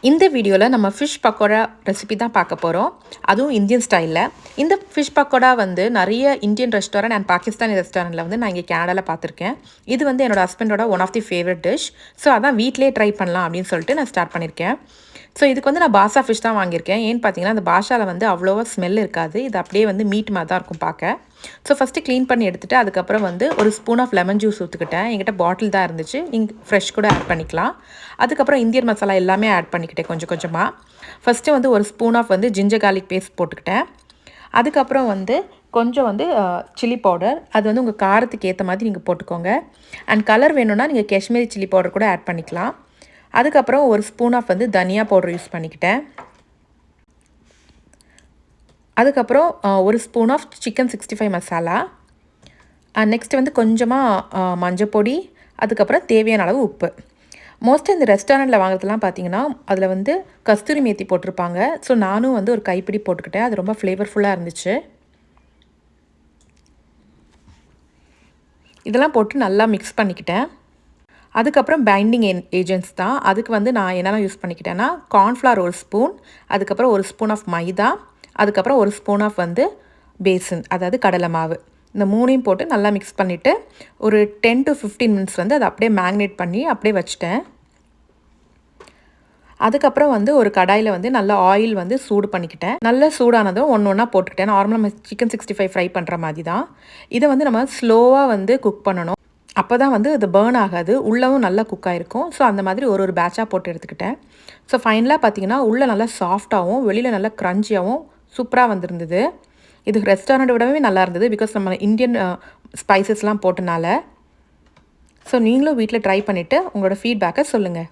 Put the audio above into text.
இந்த வீடியோவில் நம்ம ஃபிஷ் பக்கோடா ரெசிபி தான் பார்க்க போகிறோம். அதுவும் இந்தியன் ஸ்டைலில். இந்த ஃபிஷ் பக்கோடா வந்து நிறைய இந்தியன் ரெஸ்டாரண்ட் அண்ட் பாகிஸ்தானி ரெஸ்டாரண்ட்டில் வந்து நான் இங்கே கேனடாவில் பார்த்துருக்கேன். இது வந்து என்னோடய ஹஸ்பண்டோட one of the favourite dish. So அதான் வீட்டிலே ட்ரை பண்ணலாம் அப்படின்னு சொல்லிட்டு நான் ஸ்டார்ட் பண்ணியிருக்கேன். ஸோ இதுக்கு வந்து நான் பாஷா ஃபிஷ் தான் வாங்கியிருக்கேன். ஏன்னு பார்த்தீங்கன்னா அந்த பாஷாவில் வந்து அவ்வளோவா ஸ்மெல் இருக்காது. இது அப்படியே வந்து மீட் மாதிரி தான் இருக்கும் பார்க்க. ஸோ ஃபஸ்ட்டு க்ளீன் பண்ணி எடுத்துகிட்டு அதுக்கப்புறம் வந்து ஒரு ஸ்பூன் ஆஃப் லெமன் ஜூஸ் ஊற்றுக்கிட்டேன். என்கிட்ட பாட்டில் தான் இருந்துச்சு, நீங்கள் ஃப்ரெஷ் கூட ஆட் பண்ணிக்கலாம். அதுக்கப்புறம் இந்தியன் மசாலா எல்லாமே ஆட் பண்ணிக்கிட்டேன் கொஞ்சம் கொஞ்சமாக. ஃபஸ்ட்டு வந்து ஒரு ஸ்பூன் ஆஃப் வந்து ஜிஞ்சர் கார்லிக் பேஸ்ட் போட்டுக்கிட்டேன். அதுக்கப்புறம் வந்து கொஞ்சம் வந்து சில்லி பவுடர், அது வந்து உங்கள் காரத்துக்கு ஏற்ற மாதிரி நீங்கள் போட்டுக்கோங்க. அண்ட் கலர் வேணும்னா நீங்கள் காஷ்மீரி சில்லி பவுடர் கூட ஆட் பண்ணிக்கலாம். அதுக்கப்புறம் ஒரு ஸ்பூன் ஆஃப் வந்து தனியா பவுடர் யூஸ் பண்ணிக்கிட்டேன். அதுக்கப்புறம் ஒரு spoon of chicken 65 masala. Next வந்து கொஞ்சமாக மஞ்சப்பொடி, அதுக்கப்புறம் தேவையான அளவு உப்பு. மோஸ்ட்டாக இந்த ரெஸ்டாரண்ட்டில் வாங்குறதுலாம் பார்த்தீங்கன்னா அதில் வந்து கஸ்தூரி மேத்தி போட்டிருப்பாங்க. ஸோ நானும் வந்து ஒரு கைப்பிடி போட்டுக்கிட்டேன். அது ரொம்ப ஃப்ளேவர்ஃபுல்லாக இருந்துச்சு. இதெல்லாம் போட்டு நல்லா மிக்ஸ் பண்ணிக்கிட்டேன். அதுக்கப்புறம் பைண்டிங் ஏஜென்ட்ஸ் தான். அதுக்கு வந்து நான் என்னெல்லாம் யூஸ் பண்ணிக்கிட்டேன்னா கார்ன்ஃப்ளவர் ஒரு ஸ்பூன், அதுக்கப்புறம் ஒரு ஸ்பூன் ஆஃப் மைதா, அதுக்கப்புறம் ஒரு ஸ்பூன் ஆஃப் வந்து பேசன், அதாவது கடலை மாவு. இந்த மூணையும் போட்டு நல்லா மிக்ஸ் பண்ணிவிட்டு ஒரு 10 to 15 மினிட்ஸ் வந்து அதை அப்படியே மேக்னேட் பண்ணி அப்படியே வச்சுட்டேன். அதுக்கப்புறம் வந்து ஒரு கடாயில் வந்து நல்லா ஆயில் வந்து சூடு பண்ணிக்கிட்டேன். நல்லா சூடானதும் ஒன்று ஒன்றா போட்டுக்கிட்டேன். நார்மலாக நம்ம சிக்கன் 65 ஃப்ரை பண்ணுற மாதிரி தான். இதை வந்து நம்ம ஸ்லோவாக வந்து குக் பண்ணணும். அப்போ தான் வந்து அது பேர்ன் ஆகாது, உள்ளவும் நல்லா குக் ஆகிருக்கும். ஸோ அந்த மாதிரி ஒரு ஒரு பேட்சாக போட்டு எடுத்துக்கிட்டேன். ஸோ ஃபைனலாக பார்த்தீங்கன்னா உள்ளே நல்லா சாஃப்டாகவும் வெளியில் நல்லா க்ரன்ச்சியாகவும் சூப்பராக வந்திருந்தது. இது ரெஸ்டாரண்ட்டை விடவே நல்லா இருந்தது, பிகாஸ் நம்ம இந்தியன் ஸ்பைசஸ்லாம் போட்டனால. ஸோ நீங்களும் வீட்டில் ட்ரை பண்ணிவிட்டு உங்களோட ஃபீட்பேக்கை சொல்லுங்கள்.